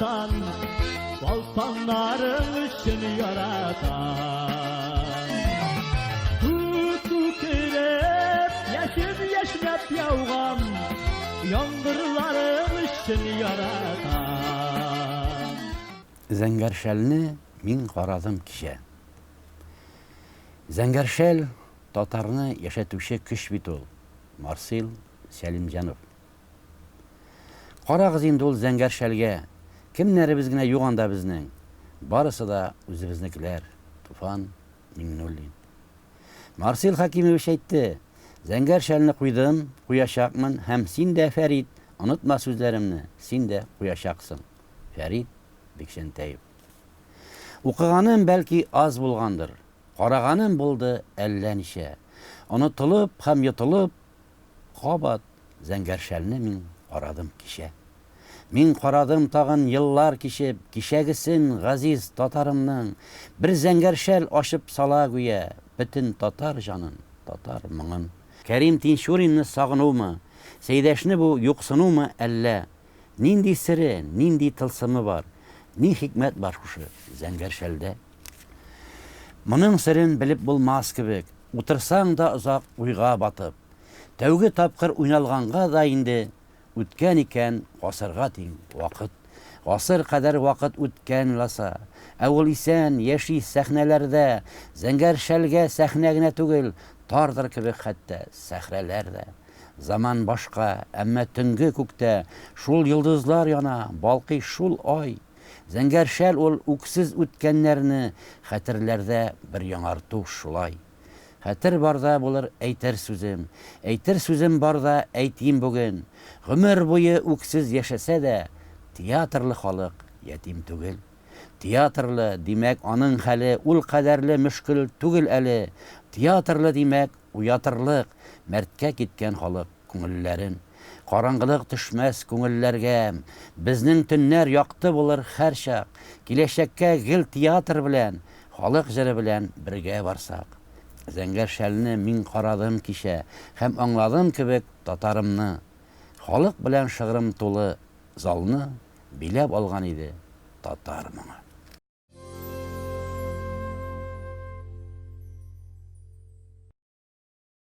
yaratan, baltanların için yaratan. Tutu kirep, yeşilep yağan, yağmurların için yaratan. Зәңгәршәлне мин карадым кичә. Зәңгәршәл татарны яшәтүче көч бит ул. Марсил Сәлимҗанов. Карагыз инде ул Зәңгәршәлгә. Кемнәребез генә юк анда безнең. Барысы да үзебезнекеләр. Туфан Миңнуллин. Марсил Хакимович әйтте. Зәңгәршәлне куйдым, куячакмын һәм син дә, Фәрит, онытма сүзләремне. Син дә куячаксың. Фәрит Бикшәнтәев. Укыганым бәлки аз булгандыр. Караганым булды әллә ничә. Онытылып һәм йотылып, кабат Зәңгәршәлне мин карадым кичә. Мин карадым тагын еллар кичеп, кичәгесен газиз татарымның бер Зәңгәршәл ашып сала гүя, бөтен татар җанын, татар моңын. Кәрим Тинчуринны сагынуымы, Сәйдәшне бу юксынуымы әллә? Нинди сире, нинди тылсымы бар? Ни хикмәт бар шушы Зәңгәршәлдә? Моның сырын белеп булмас кебек, утырсаң да озак уйга батып. Тәүге тапкыр уйналганга да инде үткән икән гасырга тиң вакыт. Гасыр кадәр вакыт үткән ласа. Ә ул исән, яши сәхнәләрдә, Зәңгәршәлгә сәхнә генә түгел, тардыр кебек хәтта сәхрәләрдә. Заман башка, әмма төнге күктә шул йолдызлар яна, балкый шул ай. Зәңгәршәл ул үксез үткәннәрне хәтерләрдә бер яңарту шулай. Хәтер барда булыр әйтер сүзем барда әйтим бүген. Гомер буе үксез яшәсә дә, театрлы халык ятим түгел. Театрлы димәк аның хәле ул кадәрле мөшкел түгел әле. Театрлы димәк уятырлык, мәрткә киткән халык күңелләрен. Караңгылык төшмәс күңелләргә, безнең төннәр якты булыр һәр чак. Киләчәккә гел театр белән, халык җыры белән бергә барсак. Зәңгәршәлне мин карадым кичә һәм аңладым кебек татарымны. Халык белән шыгрым тулы залны биләп алган иде татар моңы.